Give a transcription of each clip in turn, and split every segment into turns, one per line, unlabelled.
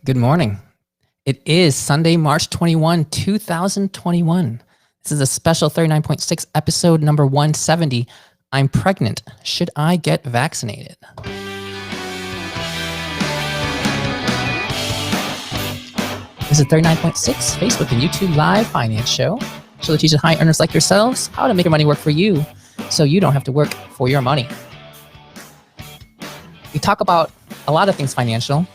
Good morning. It is Sunday, March 21, 2021. This is a special 39.6 episode number 170. I'm pregnant. Should I get vaccinated? This is 39.6 Facebook and YouTube live finance show that teaches high earners like yourselves how to make your money work for you so you don't have to work for your money. We talk about a lot of things financial,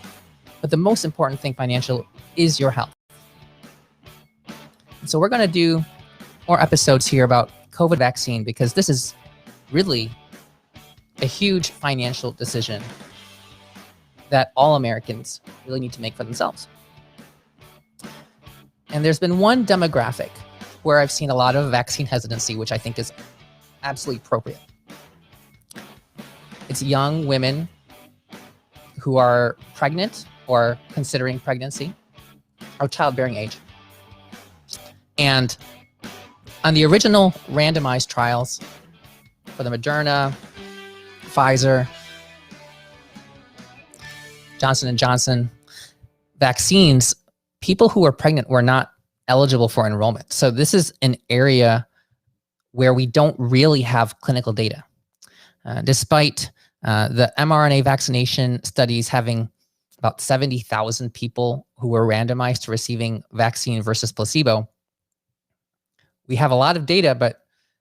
but the most important thing financial is your health. So we're going to do more episodes here about COVID vaccine because this is really a huge financial decision that all Americans really need to make for themselves. And there's been one demographic where I've seen a lot of vaccine hesitancy, which I think is absolutely appropriate. It's young women who are pregnant or considering pregnancy or childbearing age. And on the original randomized trials for the Mrna, Pfizer, Johnson & Johnson vaccines, people who were pregnant were not eligible for enrollment. So this is an area where we don't really have clinical data. Despite the mRNA vaccination studies having about 70,000 people who were randomized to receiving vaccine versus placebo, we have a lot of data, but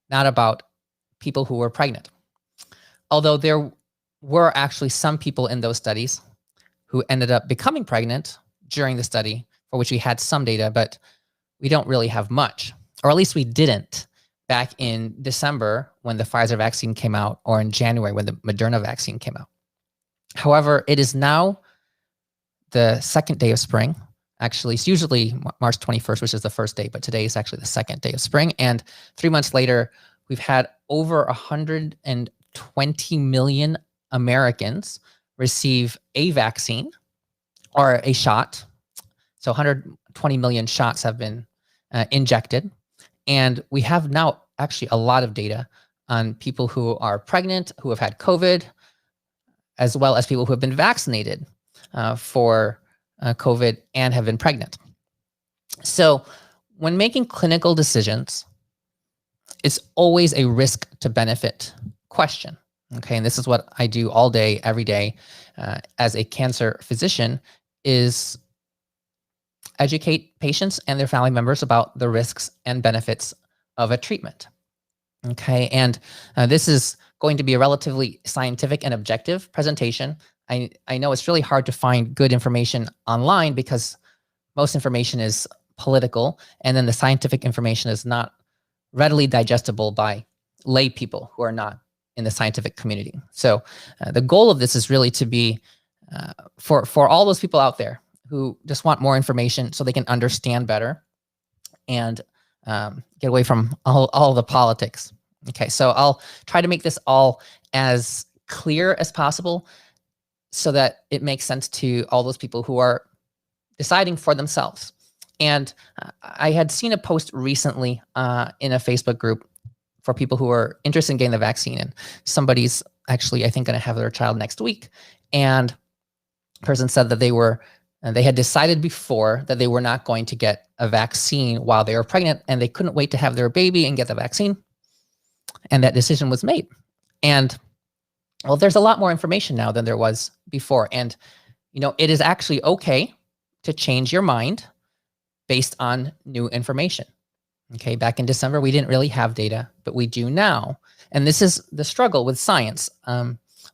not about people who were pregnant. Although there were actually some people in those studies who ended up becoming pregnant during the study, for which we had some data, but we don't really have much, or at least we didn't back in December when the Pfizer vaccine came out, or in January when the Mrna vaccine came out. However, it is now the second day of spring. Actually, it's usually March 21st, which is the first day, but today is actually the second day of spring. And 3 months later, we've had over 120 million Americans receive a vaccine or a shot. So 120 million shots have been injected. And we have now actually a lot of data on people who are pregnant, who have had COVID, as well as people who have been vaccinated for COVID and have been pregnant. So when making clinical decisions, it's always a risk to benefit question. Okay, and this is what I do all day, every day as a cancer physician, is educate patients and their family members about the risks and benefits of a treatment. Okay, and this is going to be a relatively scientific and objective presentation. I know it's really hard to find good information online because most information is political, and then the scientific information is not readily digestible by lay people who are not in the scientific community. So the goal of this is really to be for all those people out there who just want more information so they can understand better and get away from all the politics. Okay, so I'll try to make this all as clear as possible so that it makes sense to all those people who are deciding for themselves. And I had seen a post recently in a Facebook group for people who are interested in getting the vaccine, and somebody's actually, I think, going to have their child next week. And the person said that they had decided before that they were not going to get a vaccine while they were pregnant, and they couldn't wait to have their baby and get the vaccine. And that decision was made. And well, there's a lot more information now than there was before. And, it is actually okay to change your mind based on new information. Okay, back in December, we didn't really have data, but we do now. And this is the struggle with science.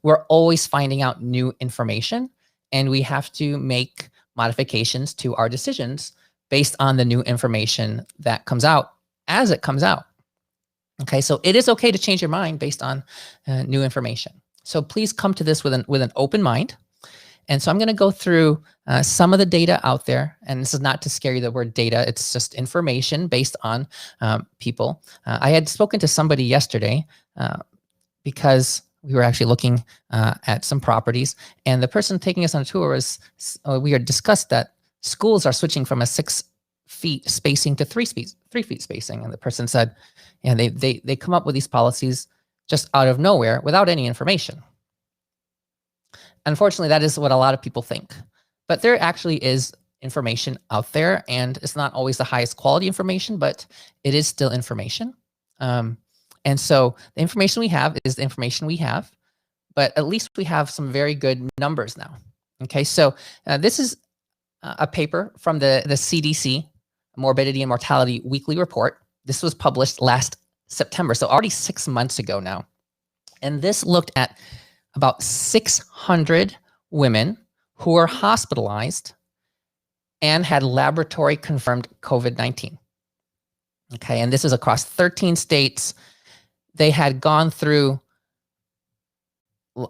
We're always finding out new information, and we have to make modifications to our decisions based on the new information that comes out as it comes out. Okay, so it is okay to change your mind based on new information. So please come to this with an open mind. And so I'm going to go through some of the data out there. And this is not to scare you, the word data. It's just information based on people. I had spoken to somebody yesterday because we were actually looking at some properties. And the person taking us on a tour we had discussed that schools are switching from a 6 feet spacing to 3 feet spacing. And the person said, they come up with these policies just out of nowhere without any information. Unfortunately, that is what a lot of people think. but there actually is information out there, and it's not always the highest quality information, but it is still information. And so the information we have is the information we have, but at least we have some very good numbers now. Okay, so this is a paper from the CDC, Morbidity and Mortality Weekly Report. This was published last September, so already 6 months ago now. And this looked at about 600 women who were hospitalized and had laboratory confirmed COVID-19. Okay, and this is across 13 states. They had gone through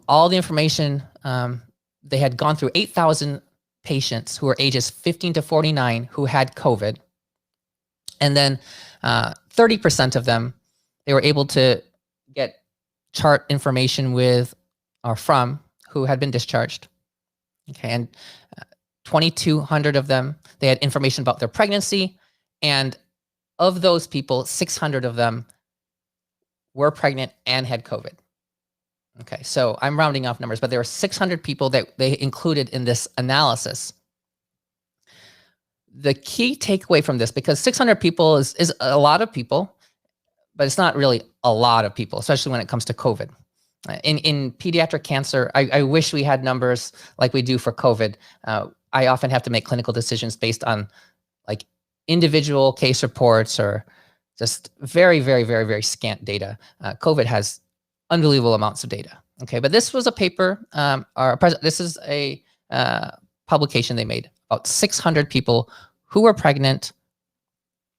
all the information. They had gone through 8,000 patients who were ages 15 to 49 who had COVID. And then 30% of them, they were able to get chart information with or from who had been discharged. Okay, and 2,200 of them, they had information about their pregnancy. And of those people, 600 of them were pregnant and had COVID. Okay, so I'm rounding off numbers, but there were 600 people that they included in this analysis. The key takeaway from this, because 600 people is a lot of people, but it's not really a lot of people, especially when it comes to COVID. In pediatric cancer, I wish we had numbers like we do for COVID. I often have to make clinical decisions based on like individual case reports or just very, very, very, very scant data. COVID has unbelievable amounts of data. Okay, but this was a paper, this is a publication they made about 600 people who were pregnant,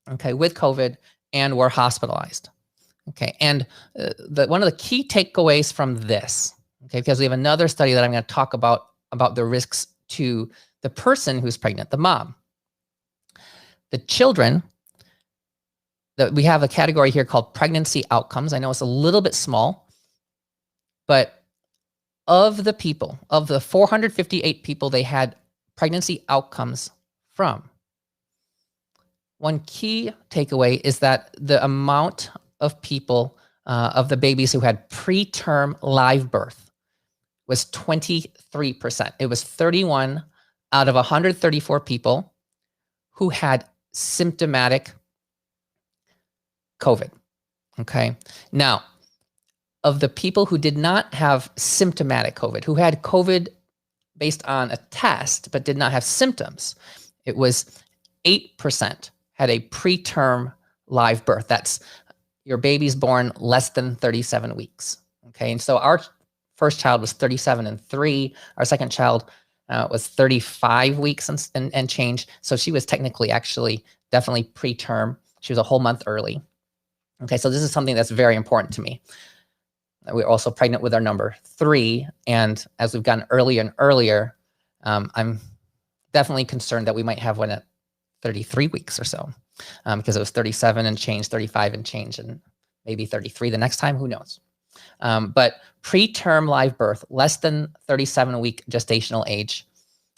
okay, with COVID and were hospitalized. Okay, and one of the key takeaways from this, okay, because we have another study that I'm going to talk about the risks to the person who's pregnant, the mom. The children, we have a category here called pregnancy outcomes. I know it's a little bit small, but of the people, of the 458 people they had pregnancy outcomes from, one key takeaway is that the amount of people, of the babies who had preterm live birth was 23%. It was 31 out of 134 people who had symptomatic COVID. Okay. Now, of the people who did not have symptomatic COVID, who had COVID based on a test but did not have symptoms, it was 8% had a preterm live birth. That's your baby's born less than 37 weeks. Okay. And so our first child was 37 and 3. Our second child was 35 weeks and change. So she was technically actually definitely preterm. She was a whole month early. Okay. So this is something that's very important to me. We're also pregnant with our number 3. And as we've gotten earlier and earlier, I'm definitely concerned that we might have one at 33 weeks or so, because it was 37 and change, 35 and change, and maybe 33 the next time, who knows? But preterm live birth, less than 37-week gestational age,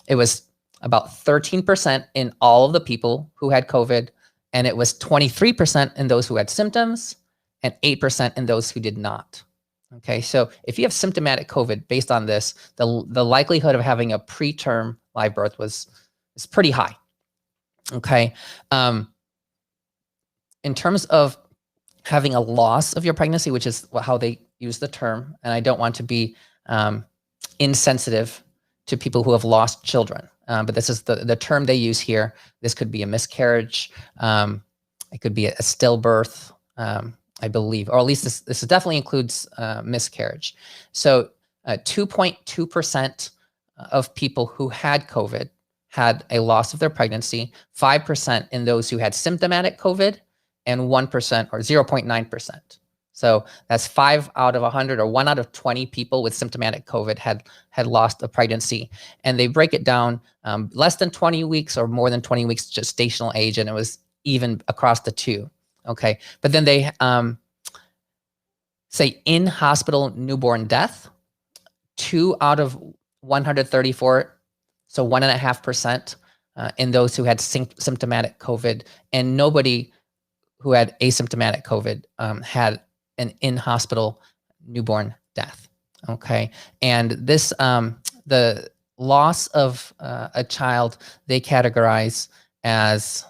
it was about 13% in all of the people who had COVID, and it was 23% in those who had symptoms and 8% in those who did not. Okay, so if you have symptomatic COVID, based on this, the likelihood of having a preterm live birth is pretty high. Okay, in terms of having a loss of your pregnancy, which is how they use the term, and I don't want to be insensitive to people who have lost children, but this is the term they use here. This could be a miscarriage, it could be a stillbirth, I believe, or at least this definitely includes miscarriage. So 2.2% of people who had COVID had a loss of their pregnancy, 5% in those who had symptomatic COVID, and 1% or 0.9%. So that's 5 out of 100 or 1 out of 20 people with symptomatic COVID had lost a pregnancy. And they break it down less than 20 weeks or more than 20 weeks gestational age, and it was even across the two. Okay, but then they say in hospital newborn death, 2 out of 134, so 1.5% in those who had symptomatic COVID, and nobody who had asymptomatic COVID had an in-hospital newborn death. Okay, and this the loss of a child, they categorize as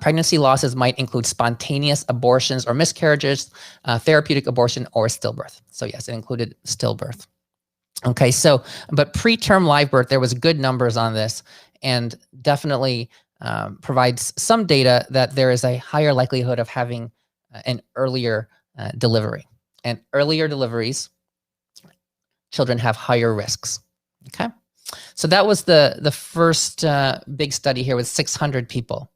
pregnancy losses might include spontaneous abortions or miscarriages, therapeutic abortion, or stillbirth. So yes, it included stillbirth. Okay, so, but preterm live birth, there was good numbers on this, and definitely provides some data that there is a higher likelihood of having an earlier delivery. And earlier deliveries, children have higher risks. Okay, so that was the first big study here with 600 people.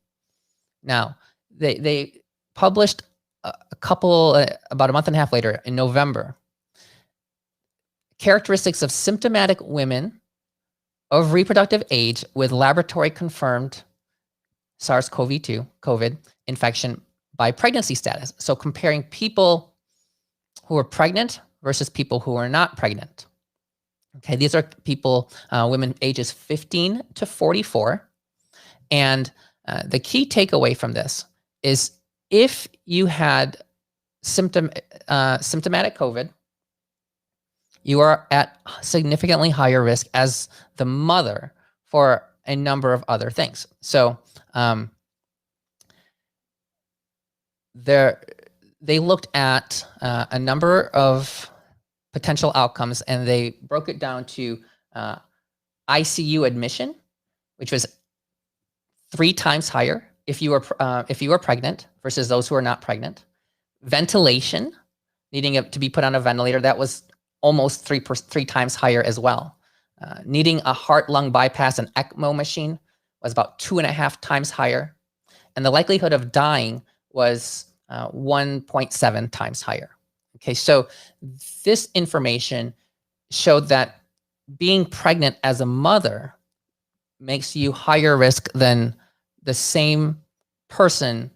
Now, they published a couple, about a month and a half later in November, characteristics of symptomatic women of reproductive age with laboratory confirmed SARS-CoV-2, COVID infection by pregnancy status. So comparing people who are pregnant versus people who are not pregnant. Okay, these are people, women ages 15 to 44. And the key takeaway from this is if you had symptomatic COVID, you are at significantly higher risk as the mother for a number of other things. So they looked at a number of potential outcomes, and they broke it down to ICU admission, which was 3 times higher if you were pregnant versus those who are not pregnant. Ventilation, needing to be put on a ventilator, that was almost 3 times higher as well. Needing a heart-lung bypass, an ECMO machine, was about 2.5 times higher. And the likelihood of dying was 1.7 times higher. Okay, so this information showed that being pregnant as a mother makes you higher risk than the same person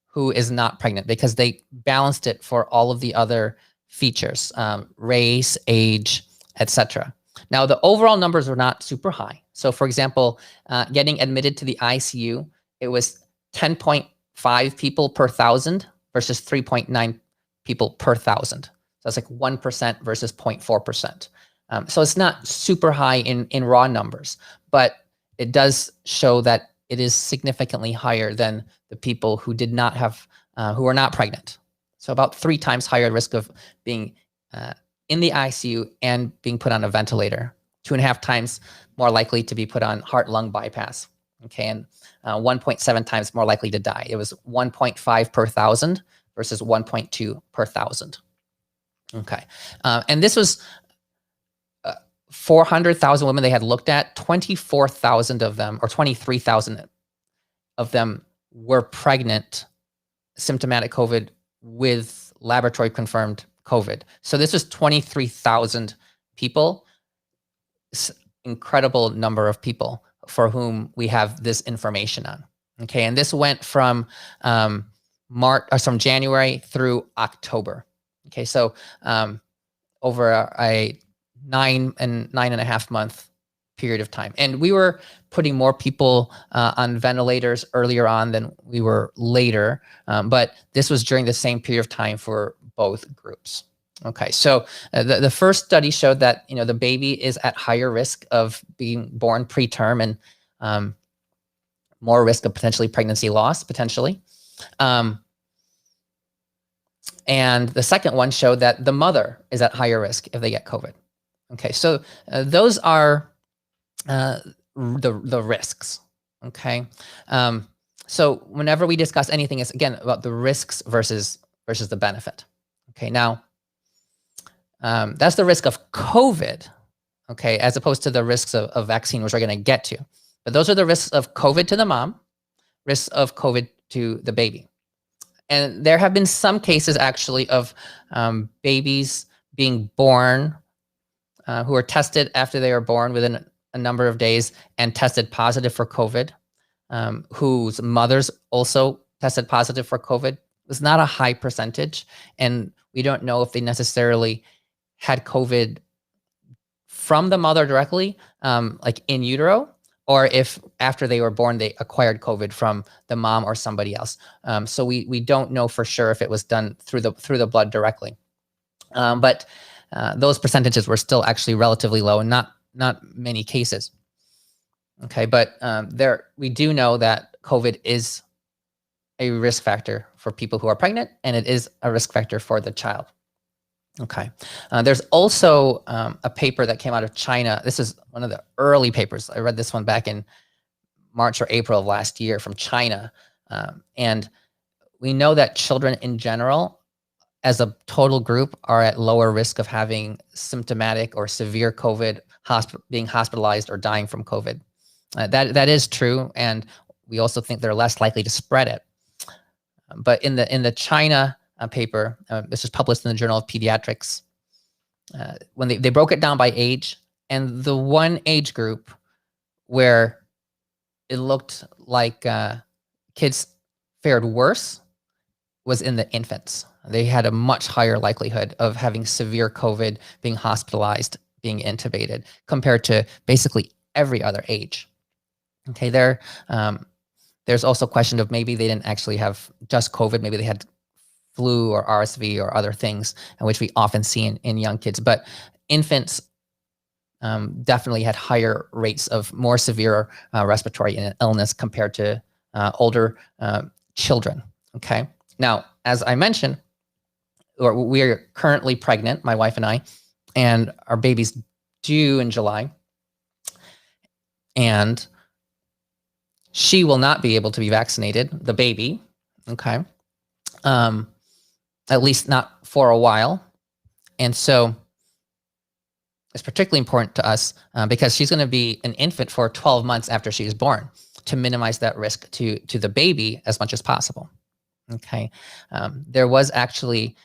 who is not pregnant, because they balanced it for all of the other features, race, age, etc. Now, the overall numbers were not super high. So for example, getting admitted to the ICU, it was 10.5 people per 1,000 versus 3.9 people per 1,000. So that's like 1% versus 0.4%. So it's not super high in raw numbers, but it does show that it is significantly higher than the people who did not have, who are not pregnant. So about 3 times higher risk of being in the ICU and being put on a ventilator, 2.5 times more likely to be put on heart-lung bypass, okay, and 1.7 times more likely to die. It was 1.5 per 1,000 versus 1.2 per 1,000. Okay, and this was 400,000 women they had looked at. 24,000 of them, or 23,000 of them, were pregnant, symptomatic COVID with laboratory confirmed COVID. So this was 23,000 people, incredible number of people for whom we have this information on. Okay, and this went from from January through October. Okay, so over a 9.5 month period of time. And we were putting more people on ventilators earlier on than we were later, but this was during the same period of time for both groups. Okay, so the first study showed that the baby is at higher risk of being born preterm and more risk of potentially pregnancy loss, potentially. And the second one showed that the mother is at higher risk if they get COVID. Okay, so those are the risks. Okay, so whenever we discuss anything, it's again about the risks versus the benefit. Okay, now that's the risk of COVID. Okay, as opposed to the risks of vaccine, which we're going to get to. But those are the risks of COVID to the mom, risks of COVID to the baby. And there have been some cases actually of babies being born who are tested after they are born within a number of days and tested positive for COVID, whose mothers also tested positive for COVID. It was not a high percentage, and we don't know if they necessarily had COVID from the mother directly, like in utero, or if after they were born, they acquired COVID from the mom or somebody else. So we don't know for sure if it was done through the blood directly. But those percentages were still actually relatively low and not many cases. Okay, but we do know that COVID is a risk factor for people who are pregnant, and it is a risk factor for the child. Okay. There's also a paper that came out of China. This is one of the early papers. I read this one back in March or April of last year from China. And we know that children in general, as a total group, are at lower risk of having symptomatic or severe COVID, being hospitalized or dying from COVID. That is true. And we also think they're less likely to spread it. But in the China paper, this was published in the Journal of Pediatrics, when they broke it down by age, and the one age group where it looked like kids fared worse was in the infants. They had a much higher likelihood of having severe COVID, being hospitalized, being intubated, compared to basically every other age. Okay, there's also a question of maybe they didn't actually have just COVID, maybe they had flu or RSV or other things, which we often see in young kids. But infants definitely had higher rates of more severe respiratory illness compared to older children. Okay. Now, as I mentioned, we are currently pregnant, my wife and I, and our baby's due in July. And she will not be able to be vaccinated, the baby. Okay. At least not for a while. And so it's particularly important to us because she's going to be an infant for 12 months after she is born, to minimize that risk to the baby as much as possible. Okay. There was actually,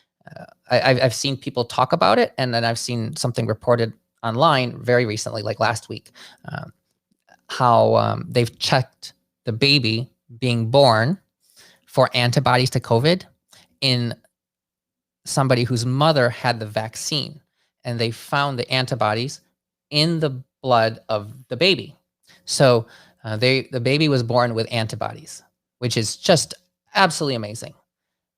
I've seen people talk about it, and then I've seen something reported online very recently, like last week, how they've checked the baby being born for antibodies to COVID in somebody whose mother had the vaccine, and they found the antibodies in the blood of the baby. So the baby was born with antibodies, which is just absolutely amazing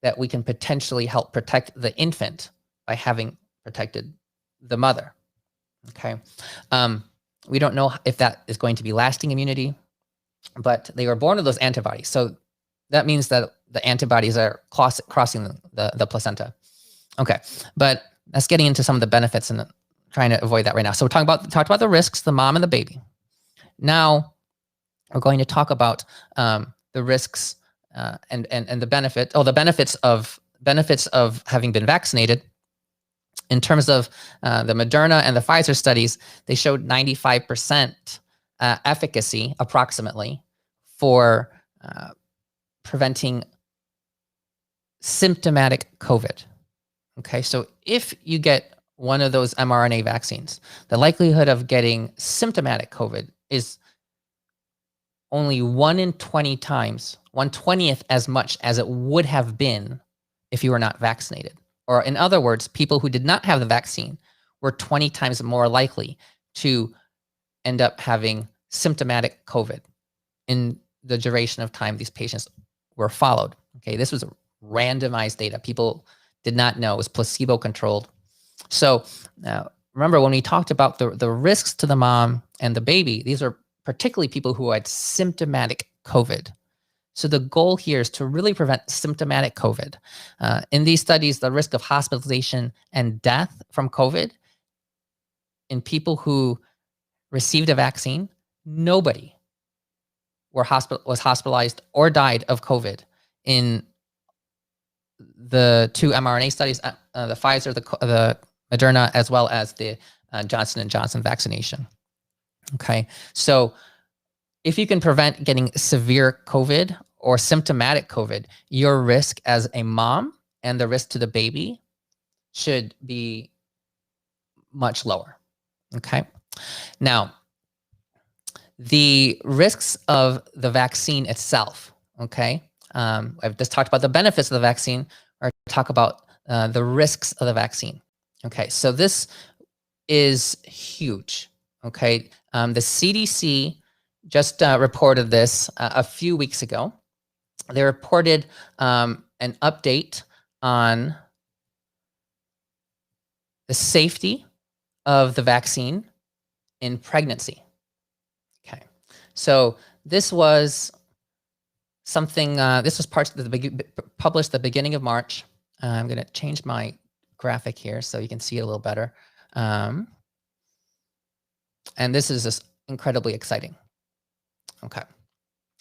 that we can potentially help protect the infant by having protected the mother. Okay. We don't know if that is going to be lasting immunity, but they were born with those antibodies. So that means that the antibodies are crossing the placenta. Okay, but that's getting into some of the benefits and trying to avoid that right now. So we're talked about the risks, the mom and the baby. Now we're going to talk about the risks and the benefit. Oh, the benefits of having been vaccinated. In terms of the Mrna and the Pfizer studies, they showed 95% efficacy, approximately, for preventing symptomatic COVID. Okay, so if you get one of those mRNA vaccines, the likelihood of getting symptomatic COVID is only 1 in 20 times, 1/20th as much as it would have been if you were not vaccinated. Or in other words, people who did not have the vaccine were 20 times more likely to end up having symptomatic COVID in the duration of time these patients were followed. Okay, this was randomized data. People did not know. It was placebo-controlled. So remember, when we talked about the risks to the mom and the baby, these are particularly people who had symptomatic COVID. So the goal here is to really prevent symptomatic COVID. In these studies, the risk of hospitalization and death from COVID in people who received a vaccine, nobody was hospitalized or died of COVID in the 2 mRNA studies, the Pfizer, the Mrna, as well as the Johnson & Johnson vaccination. Okay, so if you can prevent getting severe COVID or symptomatic COVID, your risk as a mom and the risk to the baby should be much lower. Okay, now the risks of the vaccine itself. Okay, I've just talked about the benefits of the vaccine, or talk about the risks of the vaccine. Okay, so this is huge. Okay, the CDC just reported this a few weeks ago. They reported an update on the safety of the vaccine in pregnancy. Okay, so this was something, this was published at the beginning of March. I'm going to change my graphic here so you can see it a little better. And this is just incredibly exciting. Okay,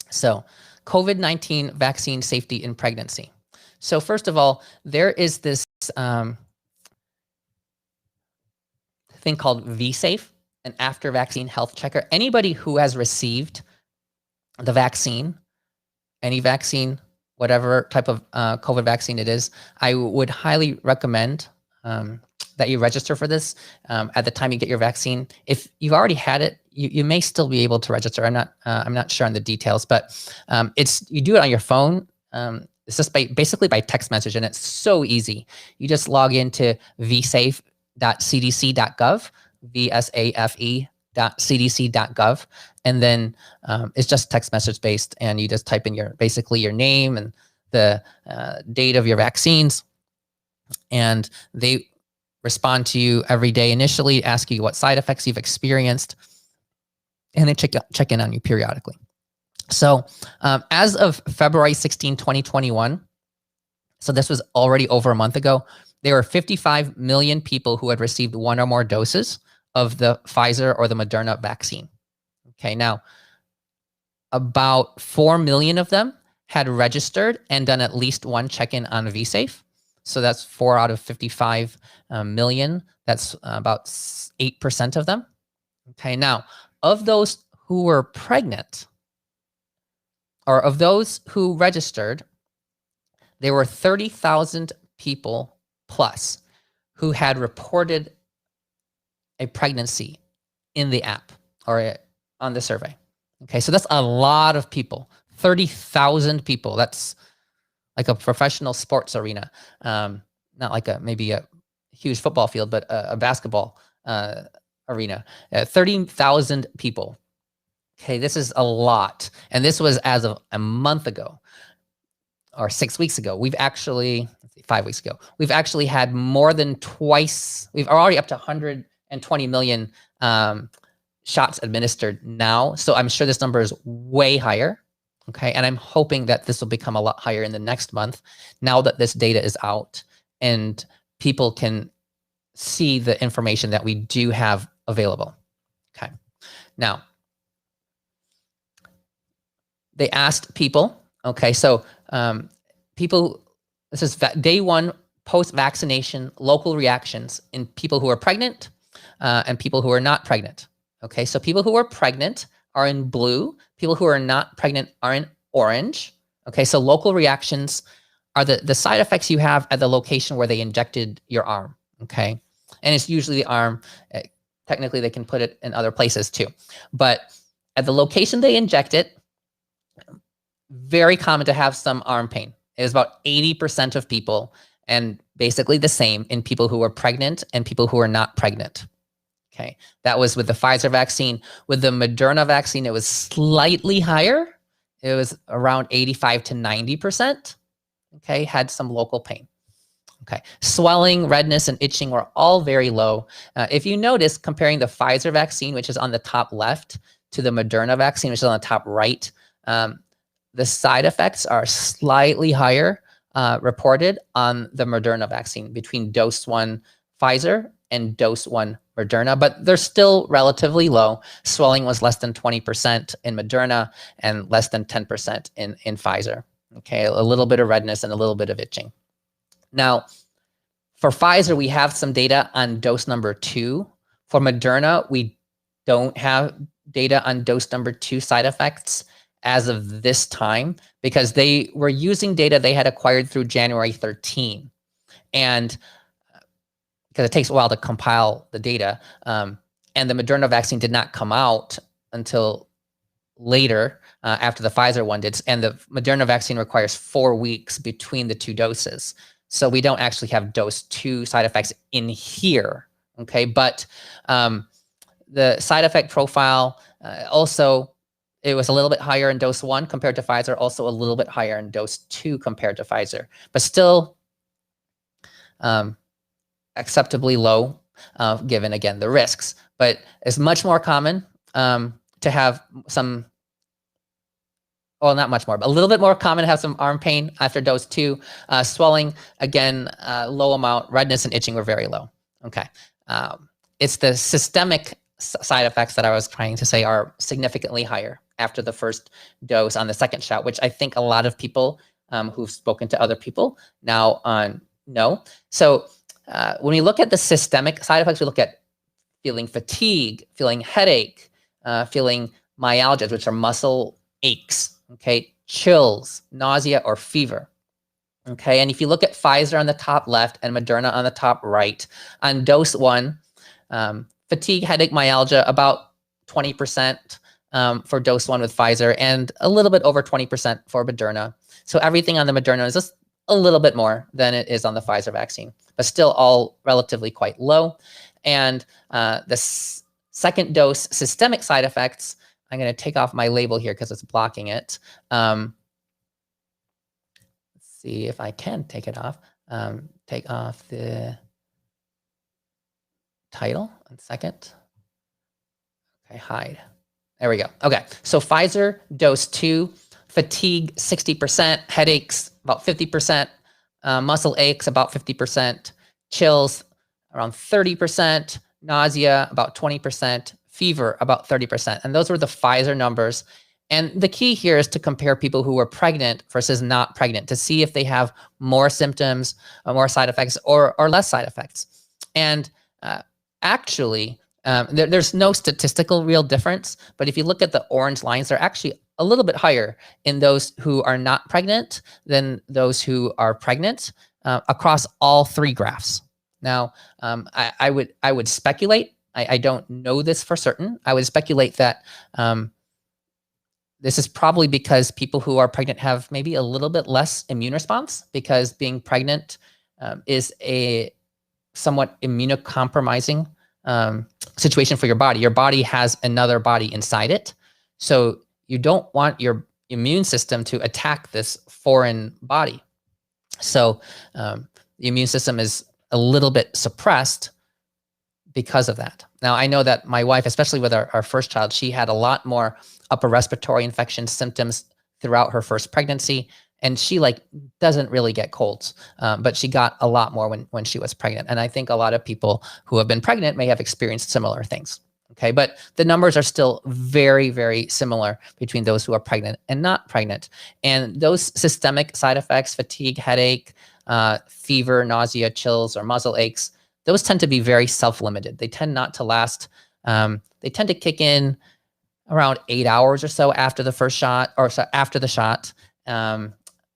so COVID-19 vaccine safety in pregnancy. So first of all, there is this thing called vSafe, an after vaccine health checker. Anybody who has received the vaccine, any vaccine, whatever type of COVID vaccine it is, I would highly recommend that you register for this at the time you get your vaccine. If you've already had it, you may still be able to register. I'm not sure on the details, but you do it on your phone. It's just basically by text message, and it's so easy. You just log into vsafe.cdc.gov, vsafe.cdc.gov, and then it's just text message based, and you just type in basically your name and the date of your vaccines, and they respond to you every day initially, ask you what side effects you've experienced, and they check in on you periodically. So as of February 16, 2021, so this was already over a month ago, there were 55 million people who had received one or more doses of the Pfizer or the Mrna vaccine. Okay, now about 4 million of them had registered and done at least one check-in on vSafe. So that's 4 out of 55 million. That's about 8% of them. Okay, now of those who were pregnant, or of those who registered, there were 30,000 people plus who had reported a pregnancy in the app or on the survey. Okay, so that's a lot of people, 30,000 people. That's like a professional sports arena, not like maybe a huge football field, but a basketball arena. 30,000 people. Okay, this is a lot. And this was as of a month ago or 6 weeks ago. We've actually, 5 weeks ago, we've actually had more than twice. We've already up to 120 million shots administered now. So I'm sure this number is way higher. Okay, and I'm hoping that this will become a lot higher in the next month now that this data is out and people can see the information that we do have available. Okay, now they asked people, okay, so people, this is day one post-vaccination local reactions in people who are pregnant and people who are not pregnant. Okay, so people who are pregnant are in blue, people who are not pregnant are in orange. Okay, so local reactions are the side effects you have at the location where they injected your arm. Okay, and it's usually the arm. Technically, they can put it in other places too, but at the location they inject it, very common to have some arm pain. It was about 80% of people, and basically the same in people who are pregnant and people who are not pregnant. Okay, that was with the Pfizer vaccine. With the Mrna vaccine, it was slightly higher. It was around 85 to 90%. Okay, had some local pain. Okay, swelling, redness, and itching were all very low. If you notice, comparing the Pfizer vaccine, which is on the top left, to the Mrna vaccine, which is on the top right, the side effects are slightly higher reported on the Mrna vaccine between dose 1 Pfizer and dose 1 Mrna, but they're still relatively low. Swelling was less than 20% in Mrna and less than 10% in Pfizer. Okay, a little bit of redness and a little bit of itching. Now, for Pfizer, we have some data on dose number 2. For Mrna, we don't have data on dose number 2 side effects as of this time because they were using data they had acquired through January 13. And because it takes a while to compile the data, and the Mrna vaccine did not come out until later after the Pfizer one did, and the Mrna vaccine requires 4 weeks between the 2 doses. So we don't actually have dose 2 side effects in here, okay? But the side effect profile also, it was a little bit higher in dose 1 compared to Pfizer, also a little bit higher in dose 2 compared to Pfizer, but still acceptably low given, again, the risks. but it's much more common to have some, well, not much more, but a little bit more common to have some arm pain after dose 2. Swelling, again, low amount. Redness and itching were very low. Okay. It's the systemic side effects that I was trying to say are significantly higher after the first dose on the second shot, which I think a lot of people who've spoken to other people now know. So when we look at the systemic side effects, we look at feeling fatigue, feeling headache, feeling myalgias, which are muscle aches, okay, chills, nausea, or fever. Okay, and if you look at Pfizer on the top left and Moderna on the top right, on dose 1, fatigue, headache, myalgia, about 20% for dose 1 with Pfizer, and a little bit over 20% for Moderna. So everything on the Moderna is just a little bit more than it is on the Pfizer vaccine, but still all relatively quite low. And the second dose systemic side effects, I'm going to take off my label here because it's blocking it. Let's see if I can take it off. Take off the title. 1 second. Okay, hide. There we go. Okay, so Pfizer dose 2, fatigue 60%, headaches about 50%, muscle aches about 50%, chills around 30%, nausea about 20%, fever about 30%. And those were the Pfizer numbers. And the key here is to compare people who were pregnant versus not pregnant to see if they have more symptoms, more side effects, or less side effects. And actually, there's no statistical real difference, but if you look at the orange lines, they're actually a little bit higher in those who are not pregnant than those who are pregnant across all 3 graphs. Now, I would speculate, I don't know this for certain, I would speculate that this is probably because people who are pregnant have maybe a little bit less immune response, because being pregnant is a somewhat immunocompromising situation for your body. Your body has another body inside it. So you don't want your immune system to attack this foreign body. So the immune system is a little bit suppressed because of that. Now, I know that my wife, especially with our first child, she had a lot more upper respiratory infection symptoms throughout her first pregnancy. And she doesn't really get colds, but she got a lot more when she was pregnant. And I think a lot of people who have been pregnant may have experienced similar things. Okay, but the numbers are still very, very similar between those who are pregnant and not pregnant. And those systemic side effects, fatigue, headache, fever, nausea, chills, or muscle aches, those tend to be very self-limited. They tend not to last. They tend to kick in around 8 hours or so after the first shot, or so after the shot.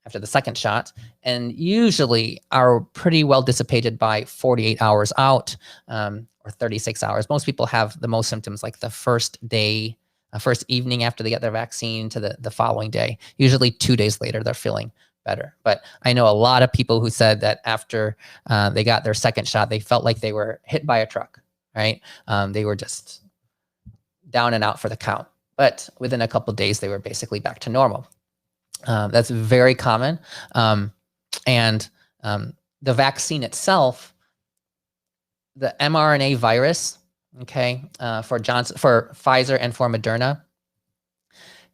After the second shot, and usually are pretty well dissipated by 48 hours out, or 36 hours. Most people have the most symptoms like the first day, first evening after they get their vaccine to the following day. Usually 2 days later, they're feeling better. But I know a lot of people who said that after they got their second shot, they felt like they were hit by a truck, right? They were just down and out for the count. But within a couple of days, they were basically back to normal. That's very common. And the vaccine itself, the mRNA virus, okay, for Pfizer and for Moderna,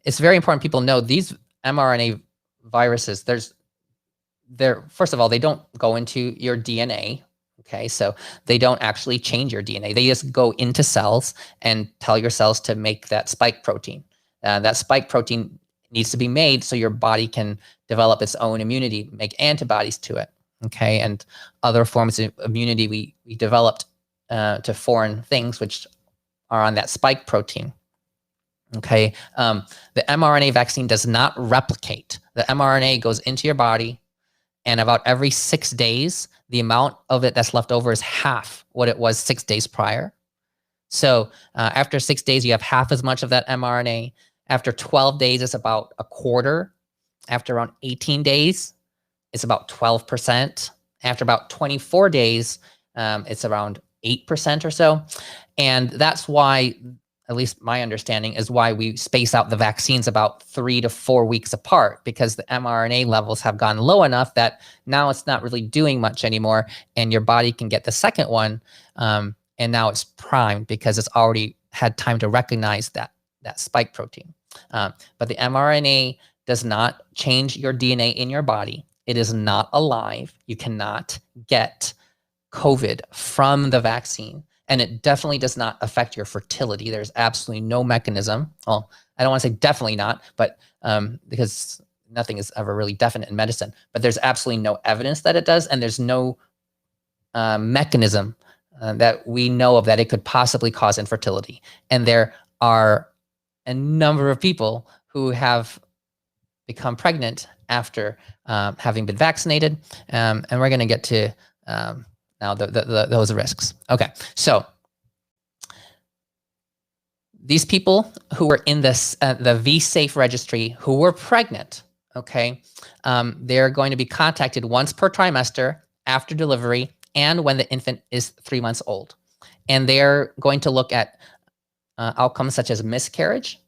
it's very important people know these mRNA viruses, first of all, they don't go into your DNA. Okay, so they don't actually change your DNA. They just go into cells and tell your cells to make that spike protein. That spike protein needs to be made so your body can develop its own immunity, make antibodies to it. Okay, and other forms of immunity we developed to foreign things which are on that spike protein. Okay, the mRNA vaccine does not replicate. The mRNA goes into your body, and about every 6 days, the amount of it that's left over is half what it was 6 days prior. So after 6 days, you have half as much of that mRNA. After 12 days, it's about a quarter. After around 18 days, it's about 12%. After about 24 days, it's around 8% or so. And that's why, at least my understanding, is why we space out the vaccines about 3 to 4 weeks apart, because the mRNA levels have gone low enough that now it's not really doing much anymore, and your body can get the second one and now it's primed because it's already had time to recognize that spike protein. But the mRNA does not change your DNA in your body. It is not alive. You cannot get COVID from the vaccine. And it definitely does not affect your fertility. There's absolutely no mechanism. Well, I don't want to say definitely not, but because nothing is ever really definite in medicine, but there's absolutely no evidence that it does. And there's no mechanism that we know of that it could possibly cause infertility. And there are a number of people who have become pregnant after having been vaccinated. And we're going to get to now those risks. Okay, so these people who were in this the VSafe registry who were pregnant, okay, they're going to be contacted once per trimester after delivery and when the infant is 3 months old. And they're going to look at outcomes such as miscarriage,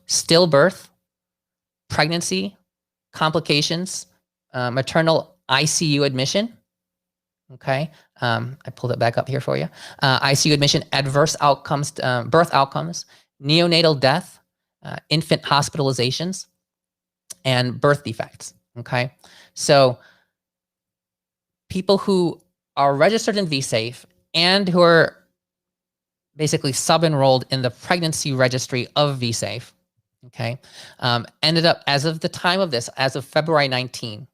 stillbirth, pregnancy, complications, maternal ICU admission. Okay, I pulled it back up here for you. ICU admission, adverse outcomes, birth outcomes, neonatal death, infant hospitalizations, and birth defects. Okay, so people who are registered in VSafe and who are basically sub-enrolled in the pregnancy registry of VSafe, okay, ended up, as of the time of this, as of February 19,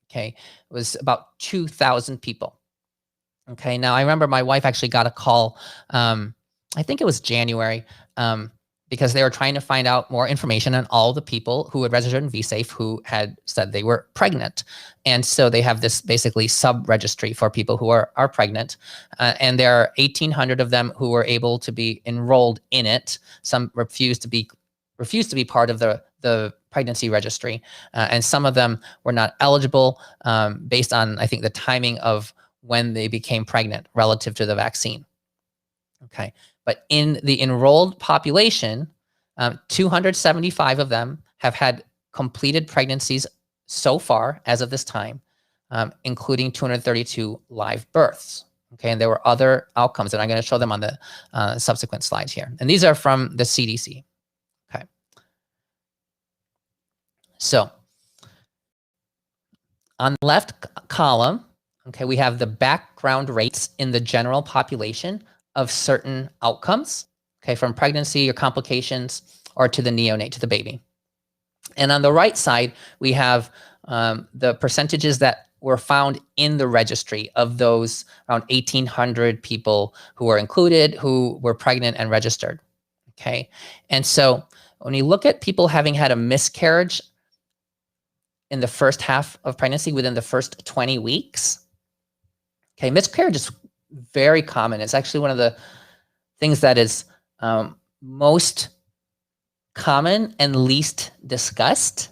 okay, it was about 2,000 people. Okay, now I remember my wife actually got a call, I think it was January, because they were trying to find out more information on all the people who had registered in VSafe who had said they were pregnant. And so they have this basically sub-registry for people who are pregnant. And there are 1,800 of them who were able to be enrolled in it. Some refused to be part of the pregnancy registry. And some of them were not eligible based on, I think, the timing of when they became pregnant relative to the vaccine. Okay, but in the enrolled population, 275 of them have had completed pregnancies so far as of this time, including 232 live births. Okay, and there were other outcomes, and I'm going to show them on the subsequent slides here. And these are from the CDC. Okay, so on the left column, okay, we have the background rates in the general population of certain outcomes, okay, from pregnancy or complications or to the neonate, to the baby. And on the right side, we have the percentages that were found in the registry of those around 1,800 people who were included, who were pregnant and registered, okay? And so when you look at people having had a miscarriage in the first half of pregnancy within the first 20 weeks, okay, miscarriage is very common. It's actually one of the things that is most common and least discussed,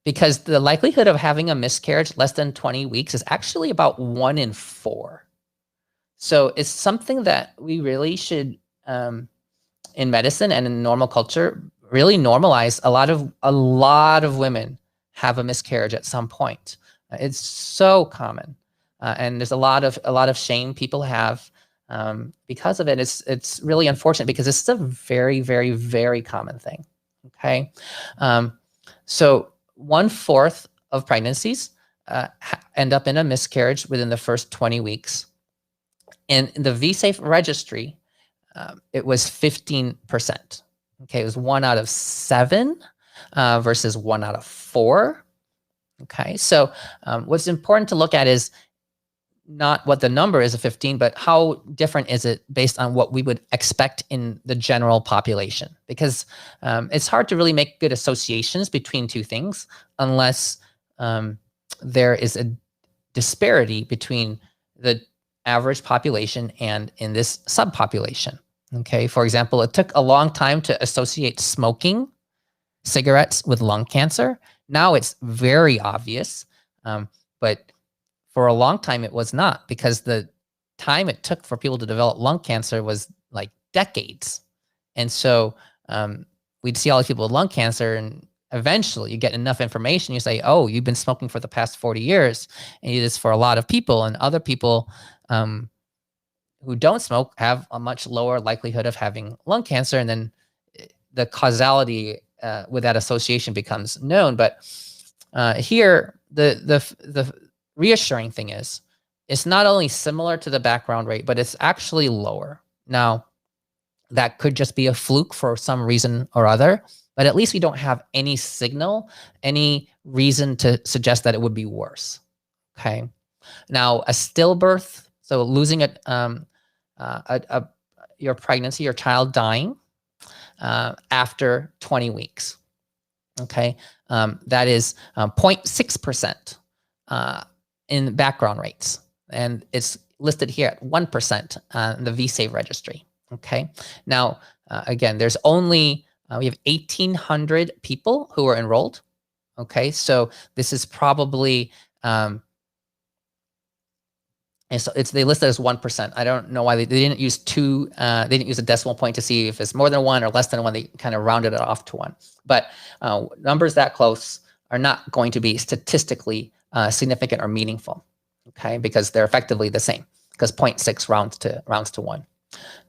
because the likelihood of having a miscarriage less than 20 weeks is actually about 1 in 4. So it's something that we really should, in medicine and in normal culture, really normalize. A lot of women have a miscarriage at some point. It's so common. And there's a lot of shame people have because of it. It's really unfortunate because this is a very, very, very common thing. Okay, so 1/4 of pregnancies end up in a miscarriage within the first 20 weeks. In the VSafe registry, it was 15%. Okay, it was 1 out of 7 versus 1 out of 4. Okay, so what's important to look at is not what the number is of 15, but how different is it based on what we would expect in the general population? Because it's hard to really make good associations between two things unless there is a disparity between the average population and in this subpopulation. Okay, for example, it took a long time to associate smoking cigarettes with lung cancer. Now it's very obvious, but for a long time, it was not, because the time it took for people to develop lung cancer was like decades. And so we'd see all these people with lung cancer, and eventually you get enough information. You say, oh, you've been smoking for the past 40 years. And it is for a lot of people, and other people who don't smoke have a much lower likelihood of having lung cancer, and then the causality with that association becomes known. But here, the reassuring thing is, it's not only similar to the background rate, but it's actually lower. Now, that could just be a fluke for some reason or other, but at least we don't have any signal, any reason to suggest that it would be worse. Okay. Now, a stillbirth, so losing your pregnancy, your child dying after 20 weeks. Okay. That is 0.6% in background rates. And it's listed here at 1% in the VSAVE registry. Okay. Now, again, there's only, we have 1,800 people who are enrolled. Okay. So this is probably, and so they listed as 1%. I don't know why they didn't use they didn't use a decimal point to see if it's more than 1 or less than 1. They kind of rounded it off to 1. But numbers that close are not going to be statistically significant or meaningful, okay? Because they're effectively the same, because 0.6 rounds to 1.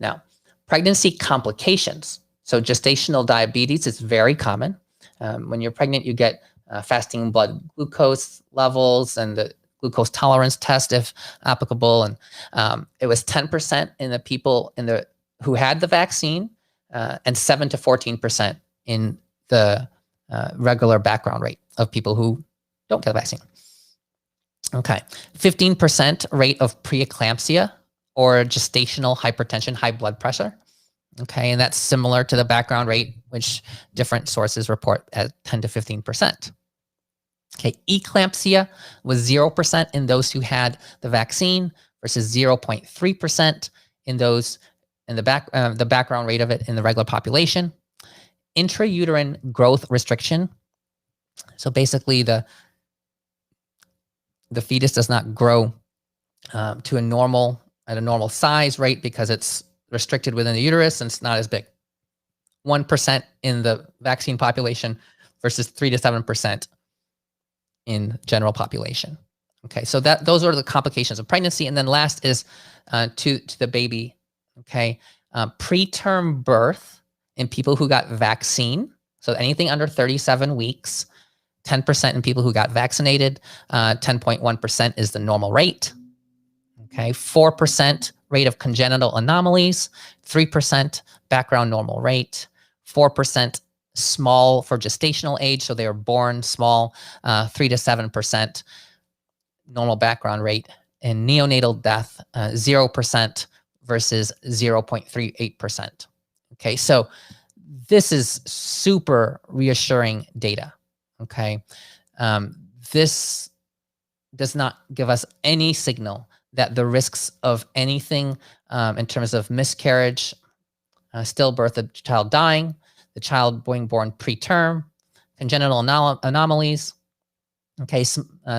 Now, pregnancy complications. So gestational diabetes is very common. When you're pregnant, you get fasting blood glucose levels and the glucose tolerance test, if applicable. And it was 10% in the people who had the vaccine, and 7 to 14% in the regular background rate of people who don't get the vaccine. Okay, 15% rate of preeclampsia or gestational hypertension, high blood pressure. Okay, and that's similar to the background rate, which different sources report at 10 to 15%. Okay, eclampsia was 0% in those who had the vaccine versus 0.3% in those in the background rate of it in the regular population. Intrauterine growth restriction. So basically, the fetus does not grow to a normal size rate because it's restricted within the uterus and it's not as big. 1% in the vaccine population versus 3 to 7% in general population. Okay, so those are the complications of pregnancy. And then last is to the baby. Okay, preterm birth in people who got vaccine. So anything under 37 weeks, 10% in people who got vaccinated, 10.1% is the normal rate. Okay, 4% rate of congenital anomalies, 3% background normal rate, 4% small for gestational age, so they were born small, 3 to 7% normal background rate, and neonatal death, 0% versus 0.38%. Okay, so this is super reassuring data. Okay, this does not give us any signal that the risks of anything in terms of miscarriage, stillbirth, the child dying, the child being born preterm, congenital anomalies, okay,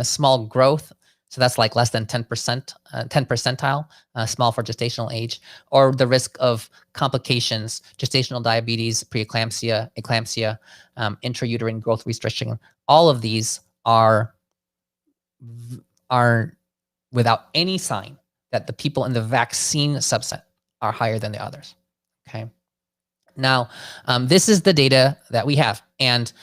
small growth, so that's like less than 10%, 10 percentile, small for gestational age, or the risk of complications, gestational diabetes, preeclampsia, eclampsia, intrauterine growth restriction. All of these are without any sign that the people in the vaccine subset are higher than the others, okay? Now, this is the data that we have, and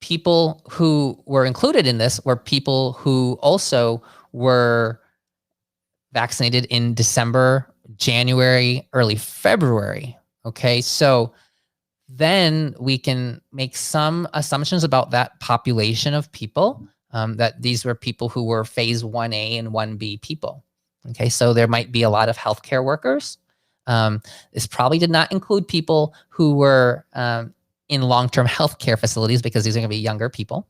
people who were included in this were people who also were vaccinated in December, January, early February, okay? So then we can make some assumptions about that population of people, that these were people who were phase 1A and 1B people, okay? So there might be a lot of healthcare workers. This probably did not include people who were in long-term healthcare facilities because these are going to be younger people.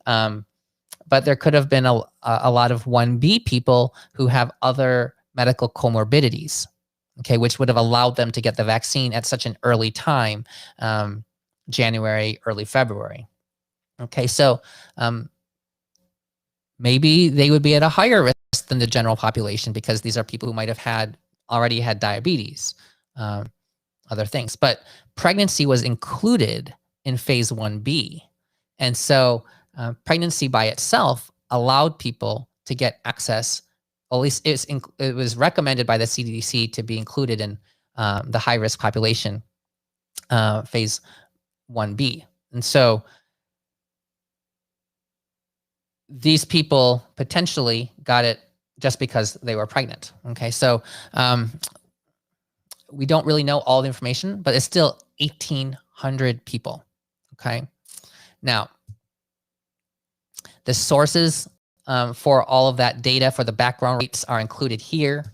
But there could have been a lot of 1B people who have other medical comorbidities, okay, which would have allowed them to get the vaccine at such an early time, January, early February. Okay, so maybe they would be at a higher risk than the general population because these are people who might have already had diabetes, other things. But pregnancy was included in phase 1B. And so pregnancy by itself allowed people to get access at least it was recommended by the CDC to be included in the high-risk population phase 1B. And so these people potentially got it just because they were pregnant. Okay, so we don't really know all the information, but it's still 1,800 people. Okay, now the sources for all of that data for the background rates are included here.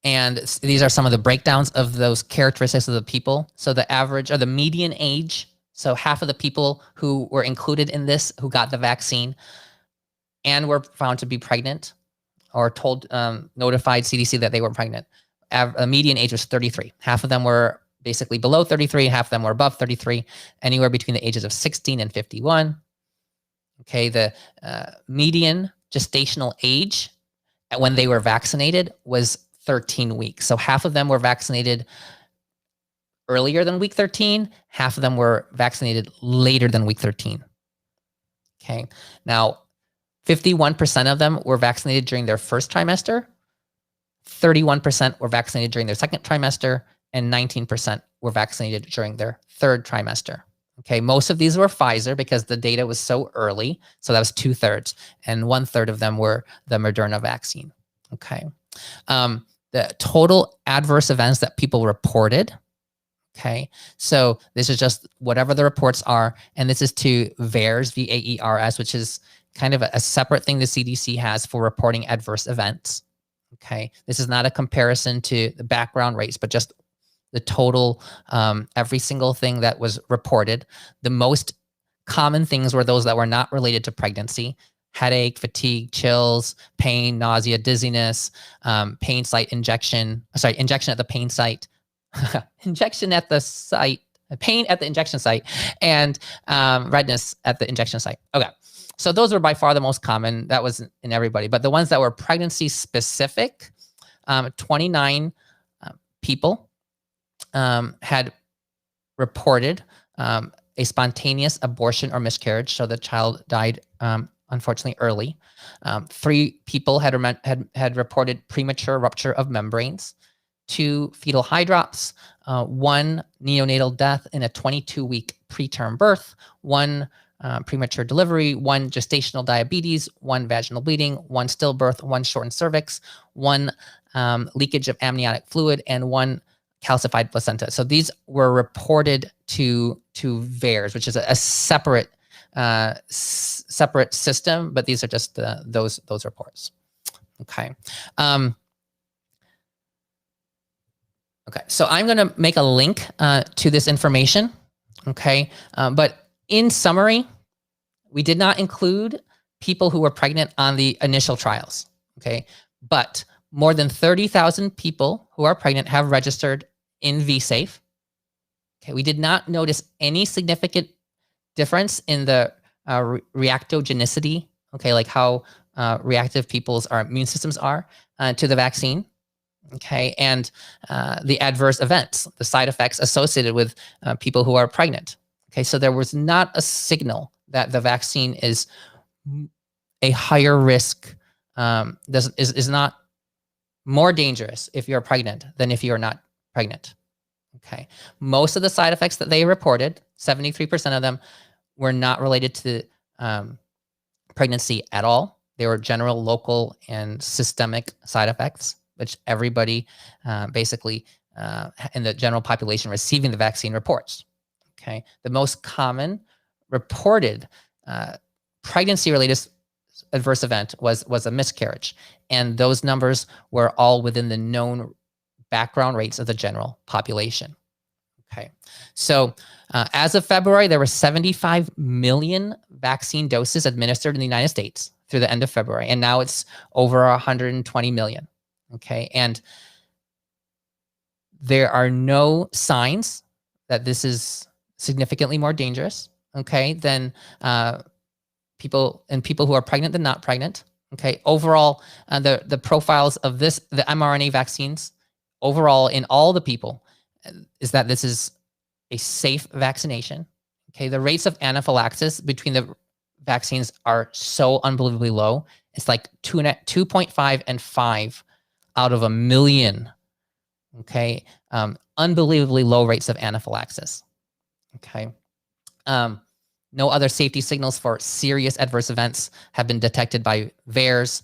And these are some of the breakdowns of those characteristics of the people. So the average or the median age, so half of the people who were included in this, who got the vaccine and were found to be pregnant or told, notified CDC that they were pregnant. The median age was 33. Half of them were basically below 33, half of them were above 33, anywhere between the ages of 16 and 51. Okay, the median gestational age when they were vaccinated was 13 weeks. So half of them were vaccinated earlier than week 13, half of them were vaccinated later than week 13. Okay, now 51% of them were vaccinated during their first trimester, 31% were vaccinated during their second trimester, and 19% were vaccinated during their third trimester. Okay, most of these were Pfizer because the data was so early, so that was 2/3, and 1/3 of them were the Mrna vaccine. Okay, the total adverse events that people reported. Okay, so this is just whatever the reports are, and this is to VAERS, VAERS, which is kind of a separate thing the CDC has for reporting adverse events. Okay, this is not a comparison to the background rates, but just the total, every single thing that was reported. The most common things were those that were not related to pregnancy: headache, fatigue, chills, pain, nausea, dizziness, injection at the pain site, injection at the site, pain at the injection site, and redness at the injection site. Okay, so those were by far the most common. That was in everybody. But the ones that were pregnancy specific, 29 people had reported a spontaneous abortion or miscarriage. So the child died unfortunately early. 3 people had reported premature rupture of membranes, 2 fetal high drops, 1 neonatal death in a 22-week preterm birth, 1 premature delivery, 1 gestational diabetes, 1 vaginal bleeding, 1 stillbirth, 1 shortened cervix, 1 leakage of amniotic fluid, and 1 calcified placenta. So these were reported to VAERS, which is a separate separate system, but these are just those reports. Okay. Okay, so I'm going to make a link to this information. Okay, but in summary, we did not include people who were pregnant on the initial trials. Okay, but more than 30,000 people who are pregnant have registered in VSafe. Okay, we did not notice any significant difference in the reactogenicity. Okay, like how reactive people's immune systems are to the vaccine. Okay, and the adverse events, the side effects associated with people who are pregnant. Okay, so there was not a signal that the vaccine is a higher risk, is not more dangerous if you're pregnant than if you're not pregnant. Okay, most of the side effects that they reported, 73% of them, were not related to pregnancy at all. They were general, local, and systemic side effects, which everybody basically in the general population receiving the vaccine reports. Okay, the most common reported pregnancy-related adverse event was a miscarriage, and those numbers were all within the known background rates of the general population. Okay, so as of February, there were 75 million vaccine doses administered in the United States through the end of February, and now it's over 120 million. Okay, and there are no signs that this is significantly more dangerous, okay, than people who are pregnant than not pregnant. Okay, overall, the profiles of the mRNA vaccines overall in all the people is that this is a safe vaccination. Okay, the rates of anaphylaxis between the vaccines are so unbelievably low. It's like 2.5 and 5 out of a million. Okay. Unbelievably low rates of anaphylaxis. Okay. No other safety signals for serious adverse events have been detected by VAERS.